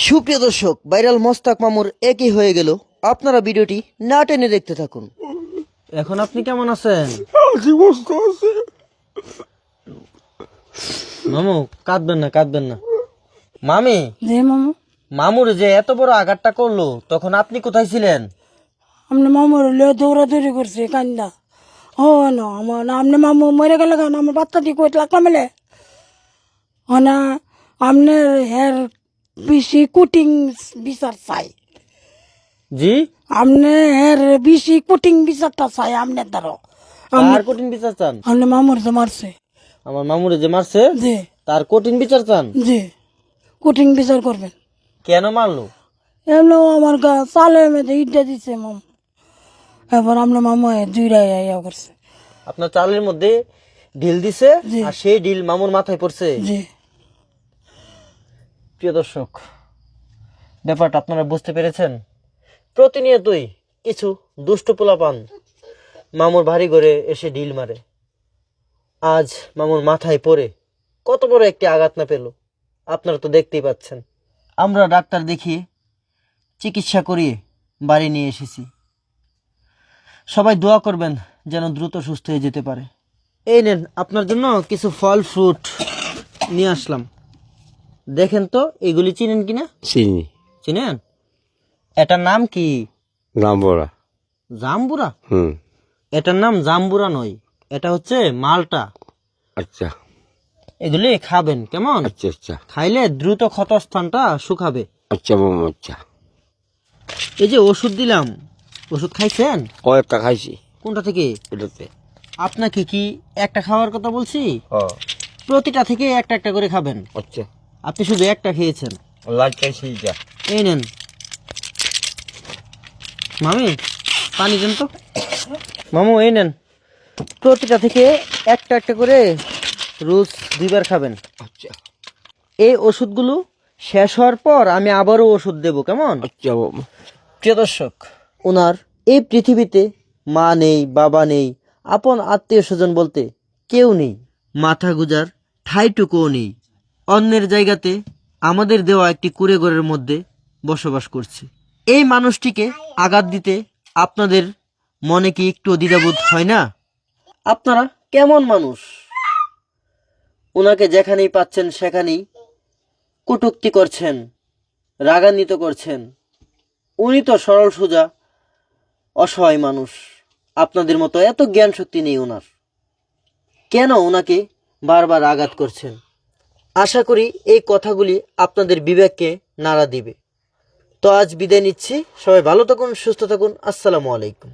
সুপ্রিয় দর্শক, ভাইরাল মোস্তাক মামুর একই হয়ে গেল। আপনারা ভিডিওটি না টেনে দেখতে থাকুন। এখন আপনি কেমন আছেন? মামু কাঁদবেন না। মামি, যে মামু মামুর যে এত বড় আঘাতটা করলো তখন আপনি কোথায় ছিলেন? আপনি মামুর দৌড়াদৌড়ি করছে কান্দা। ও না আমার আপনি মামু মরে গেলে কেন আমার বাচ্চা দিয়ে কই লাগলাম মেলে না আপনার হের বেশি কুটিং বিচার চাই। জি, আপনি হের বেশি কুটিং বিচারটা চাই আপনার দ্বারা। তার কঠিন বিচার চান? আপনি মামুর যে মারছে, আমার মামুরে যে মারছে জি তার কঠিন বিচার চান? জি কুটিং বিচার করবেন। কেন মারলো? এমনি আমার গা চালে মেয়েদের ইটটা দিচ্ছে মাম, এবার আপনার মামু দুইটা ইয়া করছে। আপনার চালের মধ্যে ঢিল দিছে জি। আর সেই ঢিল মামুর মাথায় পড়ছে। জি প্রিয় দর্শক, ব্যাপারটা আপনারা বুঝতে পেরেছেন। প্রতিনিয়তই কিছু দুষ্ট পোলাপান মামুর বাড়ি ঘরে এসে ঢিল মারে। আজ মামুর মাথায় পড়ে কত বড় একটি আঘাত না পেল আপনারা তো দেখতেই পাচ্ছেন। আমরা ডাক্তার দেখিয়ে চিকিৎসা করিয়ে বাড়ি নিয়ে এসেছি। সবাই দোয়া করবেন যেন দ্রুত সুস্থ হয়ে যেতে পারে। এই নেন আপনার জন্য কিছু ফল ফ্রুট নিয়ে আসলাম। দেখেন তো এগুলি চিনেন কিনা? চিনি চিনেন? এটার নাম কি? গাম্বরা। জাম্বুরা? হুম। এটার নাম জাম্বুরা নয়, এটা হচ্ছে মালটা। আচ্ছা এগুলি খাবেন কেমন? আচ্ছা আচ্ছা খাইলে দ্রুত ক্ষতস্থানটা শুকাবে। আচ্ছা মামা আচ্ছা। এই যে ওষুধ দিলাম, ওষুধ খাইছেন? কয়েকটা খাইছি কোনটা থেকে? এটাতে। আপনাকে কি একটা খাওয়ার কথা বলছি? ও প্রতিটা থেকে একটা একটা করে খাবেন। আচ্ছা আপনি শুধু একটা খেয়েছেন। লাইট খাইছি যা। এই নেন মামি, পানি দেন তো। মামু এই নেন, প্রতিটা থেকে একটা একটা করে রোজ 2বার খাবেন। আচ্ছা এই ওষুধগুলো শেষ হওয়ার পর আমি আবারও ওষুধ দেব, কেমন? আচ্ছা মামা। প্রিয় দর্শক, ওনার এই পৃথিবীতে মা নেই, বাবা নেই, আপন আত্মীয় স্বজন বলতে কেউ নেই, মাথা গুজার ঠাইটুকুও নেই। অন্যের জায়গাতে আমাদের দেওয়া একটি কুঁড়ে ঘরের মধ্যে বসবাস করছে। এই মানুষটিকে আঘাত দিতে আপনাদের মনে কি একটু দ্বিধাবোধ হয় না? আপনারা কেমন মানুষ? ওনাকে যেখানেই পাচ্ছেন সেখানেই কটূক্তি করছেন, রাগান্বিত করছেন। উনি তো সরল সোজা অসহায় মানুষ, আপনাদের মতো এত জ্ঞান শক্তি নেই ওনার। কেন ওনাকে বারবার আঘাত করছেন? আশা করি এই কথাগুলি আপনাদের বিবেককে নাড়া দিবে। তো আজ বিদায় নিচ্ছি। সবাই ভালো থাকুন, সুস্থ থাকুন। আসসালামু আলাইকুম।